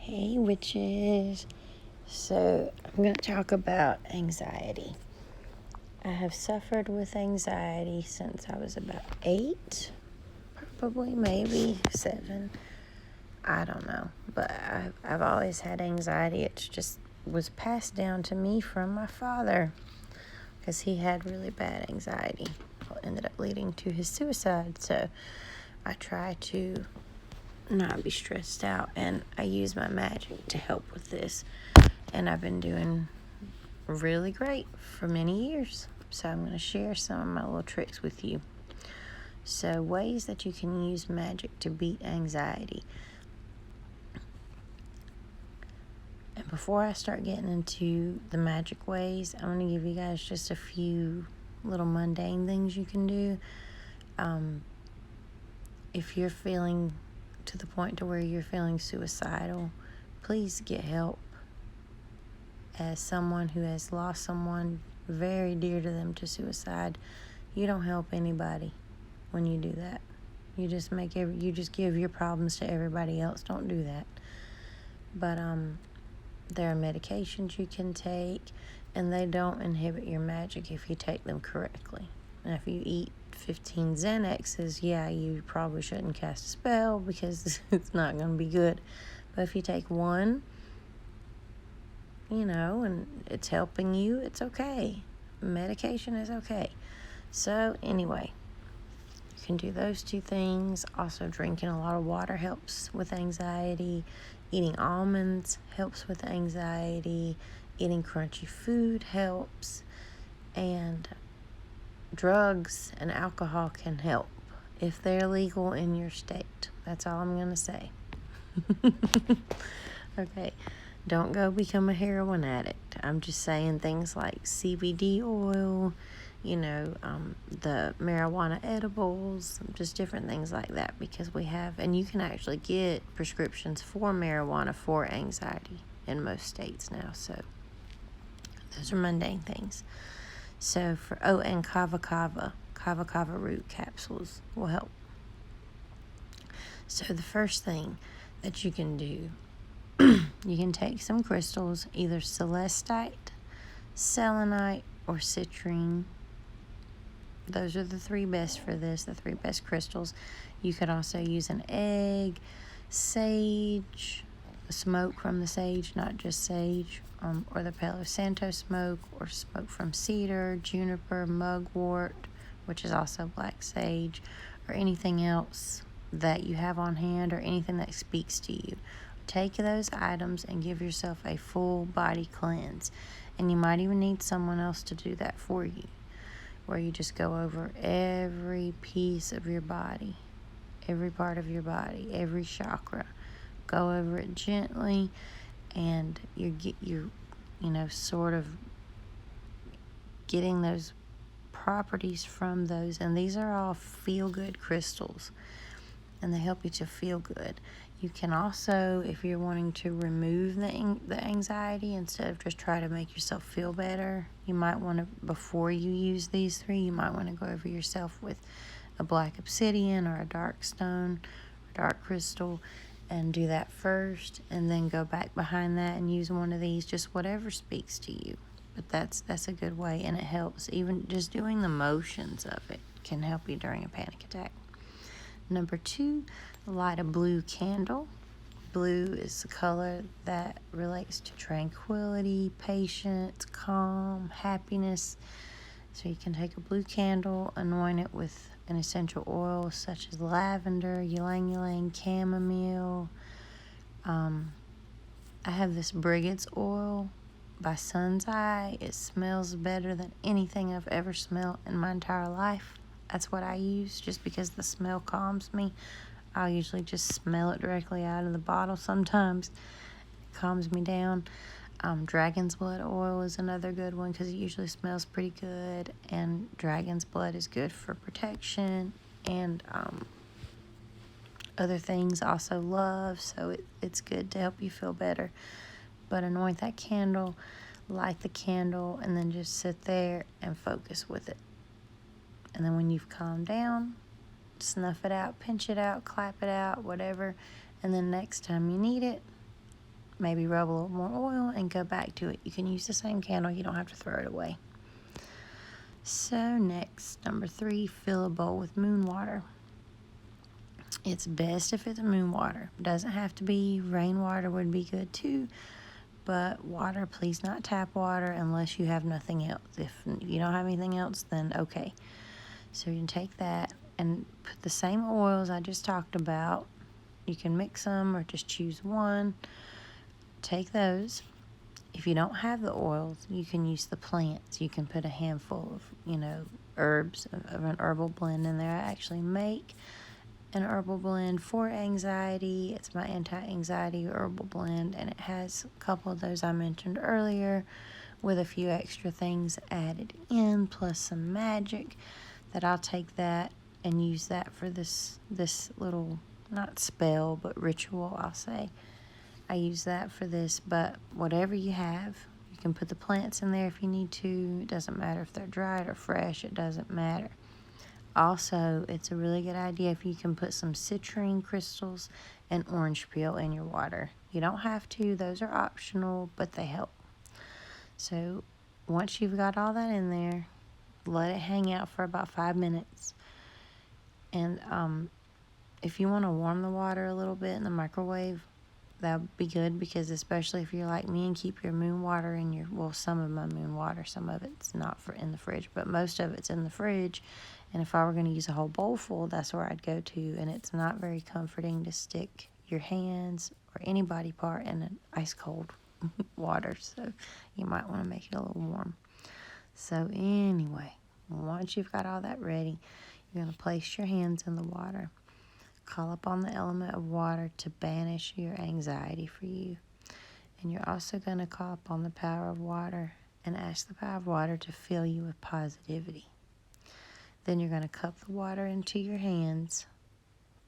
Hey witches. So I'm going to talk about anxiety. I have suffered with anxiety since I was about 8, probably maybe 7. I don't know, but I've always had anxiety. It just was passed down to me from my father because he had really bad anxiety. It ended up leading to his suicide. So I try to not be stressed out, and I use my magic to help with this, and I've been doing really great for many years. So I'm going to share some of my little tricks with you. So ways that you can use magic to beat anxiety. And before I start getting into the magic ways, I'm going to give you guys just a few little mundane things you can do. If you're feeling to the point to where you're feeling suicidal, please get help. As someone who has lost someone very dear to them to suicide, you don't help anybody when you do that. You just give your problems to everybody else. Don't do that. But there are medications you can take, and they don't inhibit your magic if you take them correctly. Now, if you eat 15 Xanaxes, yeah, you probably shouldn't cast a spell because it's not going to be good. But if you take one, and it's helping you, it's okay. Medication is okay. So anyway, you can do those 2 things. Also, drinking a lot of water helps with anxiety. Eating almonds helps with anxiety. Eating crunchy food helps. And drugs and alcohol can help if they're legal in your state. That's all I'm going to say. Okay. Don't go become a heroin addict. I'm just saying things like CBD oil, the marijuana edibles, just different things like that, because and you can actually get prescriptions for marijuana for anxiety in most states now. So those are mundane things. So and kava root capsules will help. So the first thing that you can do, you can take some crystals, either celestite, selenite, or citrine. Those are the 3 best for this, the 3 best crystals. You could also use an egg, sage, smoke from the sage, not just sage, or the Palo Santo smoke, or smoke from cedar, juniper, mugwort, which is also black sage, or anything else that you have on hand, or anything that speaks to you. Take those items and give yourself a full body cleanse. And you might even need someone else to do that for you, where you just go over every piece of your body, every part of your body, every chakra. Go over it gently, and you're sort of getting those properties from those. And these are all feel-good crystals, and they help you to feel good. You can also, if you're wanting to remove the anxiety instead of just try to make yourself feel better, you might want to, before you use these 3, you might want to go over yourself with a black obsidian or a dark stone or dark crystal, and do that first, and then go back behind that and use one of these, just whatever speaks to you. But that's a good way, and it helps. Even just doing the motions of it can help you during a panic attack. Number 2, light a blue candle. Blue is the color that relates to tranquility, patience, calm, happiness. So you can take a blue candle, anoint it with an essential oil such as lavender, ylang ylang, chamomile. I have this Brigid's oil by Sun's Eye. It smells better than anything I've ever smelled in my entire life. That's what I use, just because the smell calms me. I'll usually just smell it directly out of the bottle sometimes. It calms me down. Dragon's blood oil is another good one, because it usually smells pretty good. And dragon's blood is good for protection and other things. Also love, so it's good to help you feel better. But anoint that candle, light the candle, and then just sit there and focus with it. And then when you've calmed down, snuff it out, pinch it out, clap it out, whatever. And then next time you need it, maybe rub a little more oil, and go back to it. You can use the same candle. You don't have to throw it away. So next, number 3, fill a bowl with moon water. It's best if it's moon water. Doesn't have to be. Rainwater would be good too. But water, please not tap water unless you have nothing else. If you don't have anything else, then okay. So you can take that and put the same oils I just talked about. You can mix them or just choose one. Take those. If you don't have the oils, you can use the plants. You can put a handful of, herbs, of an herbal blend in there. I actually make an herbal blend for anxiety. It's my anti-anxiety herbal blend, and it has a couple of those I mentioned earlier with a few extra things added in, plus some magic, that I'll take that and use that for this little, not spell, but ritual, I'll say. I use that for this, but whatever you have, you can put the plants in there if you need to. It doesn't matter if they're dried or fresh. It doesn't matter. Also, it's a really good idea if you can put some citrine crystals and orange peel in your water. You don't have to. Those are optional, but they help. So once you've got all that in there, let it hang out for about 5 minutes. And if you want to warm the water a little bit in the microwave, that would be good, because especially if you're like me and keep your moon water in your, some of my moon water, some of it's not in the fridge, but most of it's in the fridge. And if I were going to use a whole bowl full, that's where I'd go to. And it's not very comforting to stick your hands or any body part in an ice cold water. So you might want to make it a little warm. So anyway, once you've got all that ready, you're going to place your hands in the water. Call upon the element of water to banish your anxiety for you. And you're also going to call upon the power of water and ask the power of water to fill you with positivity. Then you're going to cup the water into your hands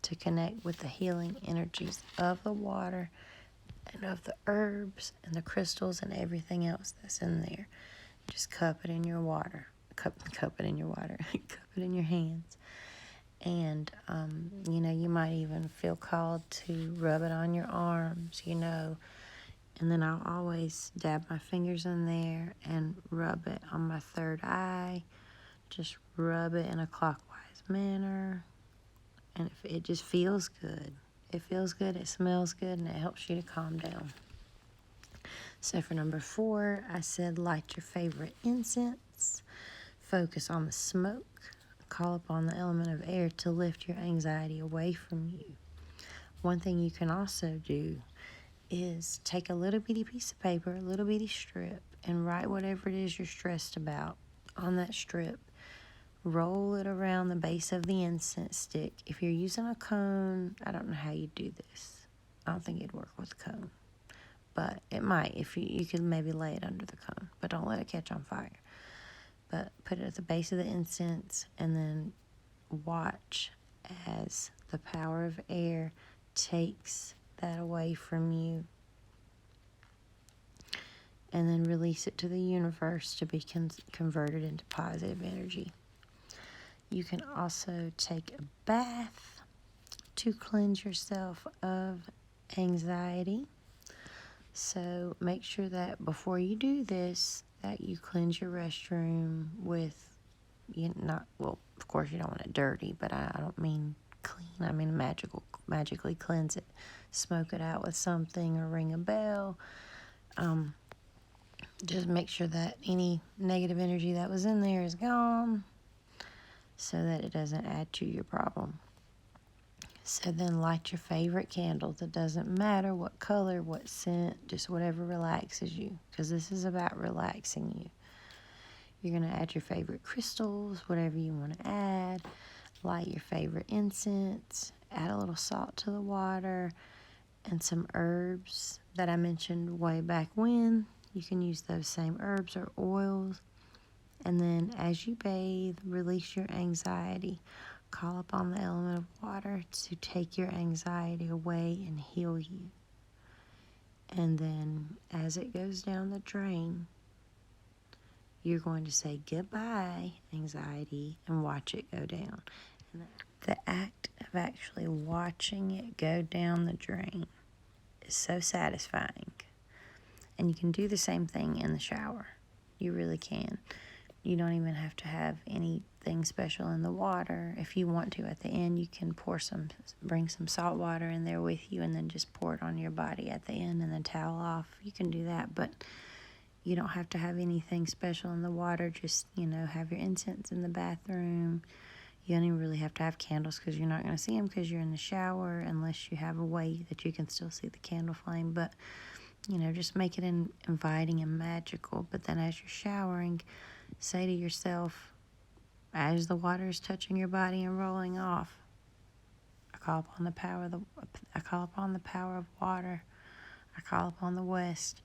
to connect with the healing energies of the water and of the herbs and the crystals and everything else that's in there. Just cup it in your water. Cup it in your water. Cup it in your hands. And, you might even feel called to rub it on your arms, And then I'll always dab my fingers in there and rub it on my third eye. Just rub it in a clockwise manner. And it just feels good. It feels good, it smells good, and it helps you to calm down. So for number 4, I said light your favorite incense. Focus on the smoke. Call upon the element of air to lift your anxiety away from you. One thing you can also do is take a little bitty piece of paper, a little bitty strip, and write whatever it is you're stressed about on that strip. Roll it around the base of the incense stick. If you're using a cone, I don't know how you do this. I don't think it'd work with a cone, but it might. If you could maybe lay it under the cone, but don't let it catch on fire. But put it at the base of the incense, and then watch as the power of air takes that away from you, and then release it to the universe to be converted into positive energy. You can also take a bath to cleanse yourself of anxiety. So make sure that before you do this, that you cleanse your restroom with, of course you don't want it dirty, but I don't mean clean. I mean magically cleanse it. Smoke it out with something or ring a bell. Just make sure that any negative energy that was in there is gone, so that it doesn't add to your problem. So then light your favorite candles. It doesn't matter what color, what scent, just whatever relaxes you, because this is about relaxing you. You're going to add your favorite crystals, whatever you want to add. Light your favorite incense. Add a little salt to the water and some herbs that I mentioned way back when. You can use those same herbs or oils. And then as you bathe, release your anxiety. Call upon the element of water to take your anxiety away and heal you. And then as it goes down the drain, you're going to say goodbye, anxiety, and watch it go down. And the act of actually watching it go down the drain is so satisfying. And you can do the same thing in the shower. You really can. You don't even have to have anything special in the water. If you want to, at the end, you can bring some salt water in there with you and then just pour it on your body at the end and then towel off. You can do that, but you don't have to have anything special in the water. Just, have your incense in the bathroom. You don't even really have to have candles because you're not going to see them because you're in the shower unless you have a way that you can still see the candle flame. But, just make it inviting and magical. But then as you're showering, say to yourself, as the water is touching your body and rolling off, I call upon the power of water. I call upon the West.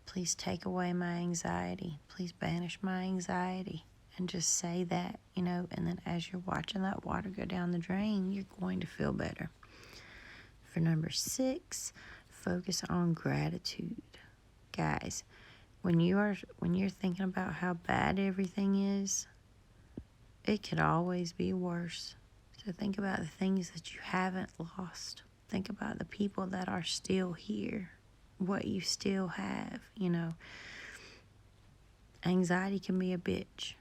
Please take away my anxiety. Please banish my anxiety. And just say that, and then as you're watching that water go down the drain, you're going to feel better. For number 6, focus on gratitude. Guys, when you're thinking about how bad everything is, it could always be worse. So think about the things that you haven't lost. Think about the people that are still here, what you still have, Anxiety can be a bitch,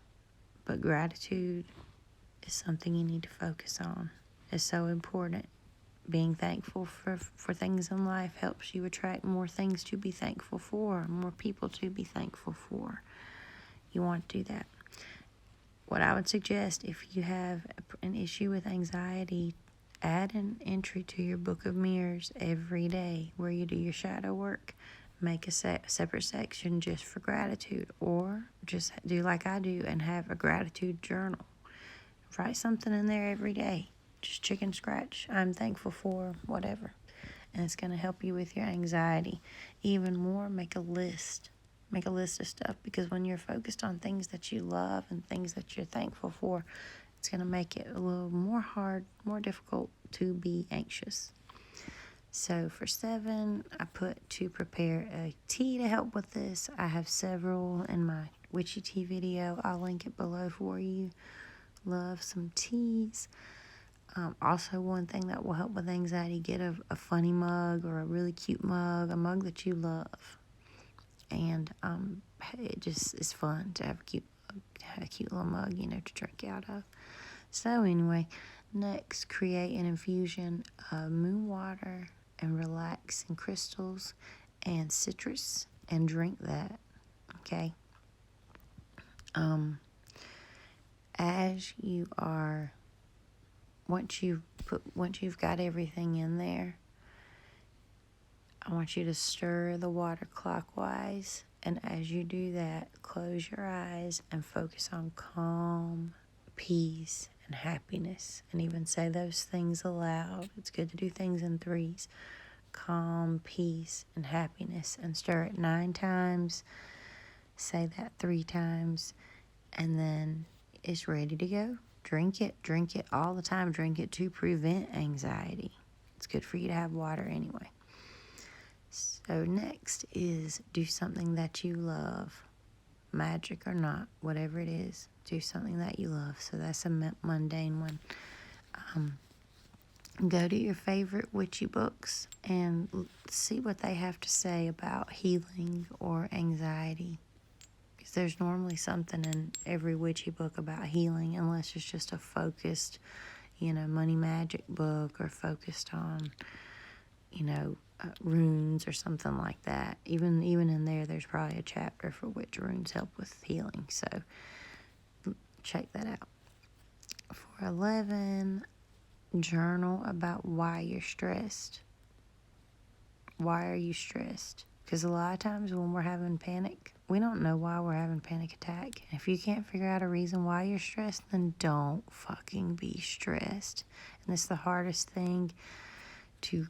but gratitude is something you need to focus on. It's so important. Being thankful for things in life helps you attract more things to be thankful for, more people to be thankful for. You want to do that. What I would suggest, if you have an issue with anxiety, add an entry to your book of mirrors every day where you do your shadow work. Make a separate section just for gratitude, or just do like I do and have a gratitude journal. Write something in there every day. Just chicken scratch. I'm thankful for whatever. And it's going to help you with your anxiety. Even more, make a list. Make a list of stuff, because when you're focused on things that you love and things that you're thankful for, it's going to make it a little more difficult to be anxious. So for 7, I put to prepare a tea to help with this. I have several in my Witchy tea video. I'll link it below for you. Love some teas. Also, one thing that will help with anxiety, get a funny mug or a really cute mug, a mug that you love. And it just is fun to have a cute little mug, to drink out of. So anyway, next, create an infusion of moon water and relaxing crystals and citrus and drink that, okay? As you are, once you've got everything in there, I want you to stir the water clockwise, and as you do that, close your eyes and focus on calm, peace, and happiness, and even say those things aloud. It's good to do things in 3s. Calm, peace, and happiness, and stir it 9 times. Say that 3 times, and then it's ready to go. Drink it all the time. Drink it to prevent anxiety. It's good for you to have water anyway. So next is do something that you love, magic or not, whatever it is. Do something that you love. So that's a mundane one. Go to your favorite witchy books and see what they have to say about healing or anxiety. Because there's normally something in every witchy book about healing, unless it's just a focused, money magic book, or focused on, runes or something like that. Even in there, there's probably a chapter for which runes help with healing. So check that out. For 11, journal about why you're stressed. Why are you stressed? Because a lot of times when we're having panic, we don't know why we're having panic attack. If you can't figure out a reason why you're stressed, then don't fucking be stressed. And it's the hardest thing to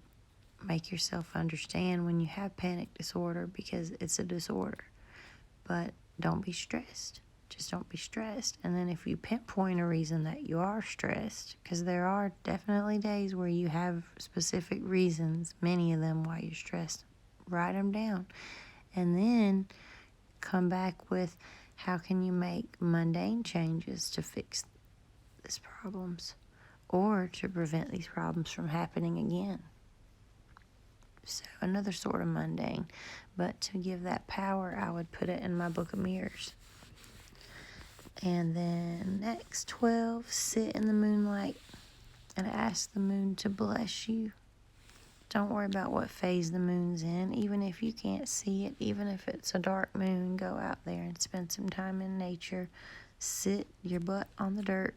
make yourself understand when you have panic disorder, because it's a disorder. But don't be stressed. Just don't be stressed. And then if you pinpoint a reason that you are stressed, because there are definitely days where you have specific reasons, many of them why you're stressed, write them down. And then come back with how can you make mundane changes to fix these problems or to prevent these problems from happening again. So another sort of mundane. But to give that power, I would put it in my Book of Mirrors. And then next, 12, sit in the moonlight and ask the moon to bless you. Don't worry about what phase the moon's in. Even if you can't see it, even if it's a dark moon, go out there and spend some time in nature. Sit your butt on the dirt.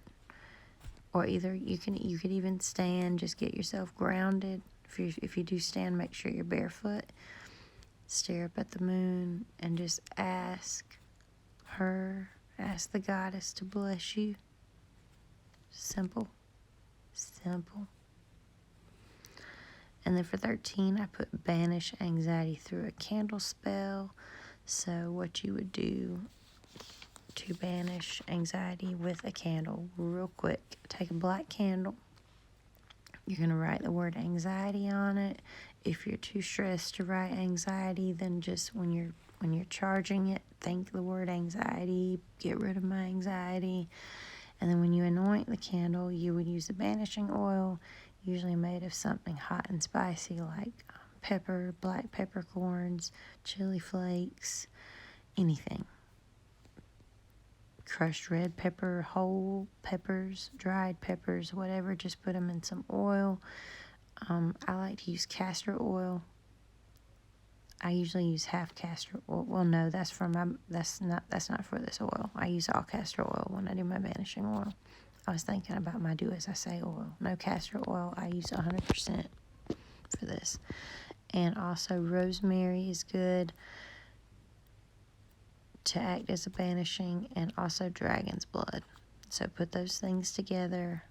Or either you could even stand, just get yourself grounded. If you do stand, make sure you're barefoot. Stare up at the moon and just ask the goddess to bless you. Simple. And then for 13, I put banish anxiety through a candle spell. So what you would do to banish anxiety with a candle, real quick, take a black candle. You're going to write the word anxiety on it. If you're too stressed to write anxiety, then just when you're charging it, think the word anxiety, get rid of my anxiety. And then when you anoint the candle, you would use the banishing oil, usually made of something hot and spicy like pepper, black peppercorns, chili flakes, anything. Crushed red pepper, whole peppers, dried peppers, whatever. Just put them in some oil. I like to use castor oil. I usually use half castor oil. Well, no, that's not for this oil. I use all castor oil when I do my banishing oil. I was thinking about my do as I say oil. No castor oil. I use 100% for this. And also rosemary is good to act as a banishing, and also dragon's blood. So put those things together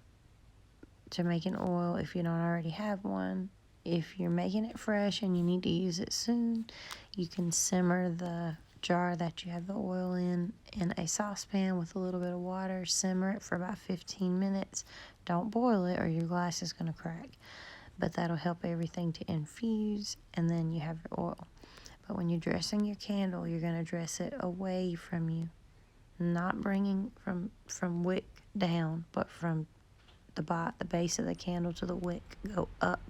to make an oil if you don't already have one. If you're making it fresh and you need to use it soon, you can simmer the jar that you have the oil in a saucepan with a little bit of water. Simmer it for about 15 minutes. Don't boil it or your glass is going to crack. But that'll help everything to infuse, and then you have your oil. But when you're dressing your candle, you're going to dress it away from you. Not bringing from wick down, but from the base of the candle to the wick. Go up.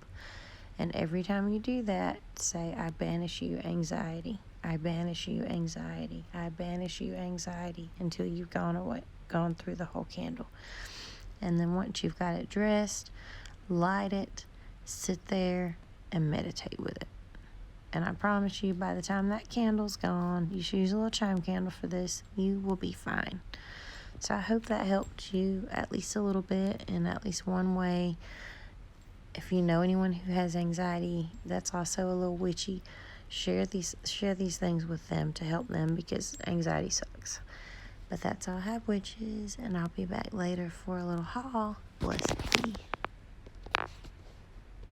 And every time you do that, say, I banish you anxiety. I banish you anxiety. I banish you anxiety, until you've gone through the whole candle. And then once you've got it dressed, light it, sit there, and meditate with it. And I promise you, by the time that candle's gone, you should use a little chime candle for this, you will be fine. So I hope that helped you at least a little bit, in at least one way. If you know anyone who has anxiety that's also a little witchy, share these things with them to help them, because anxiety sucks. But that's all I have, witches, and I'll be back later for a little haul. Bless me.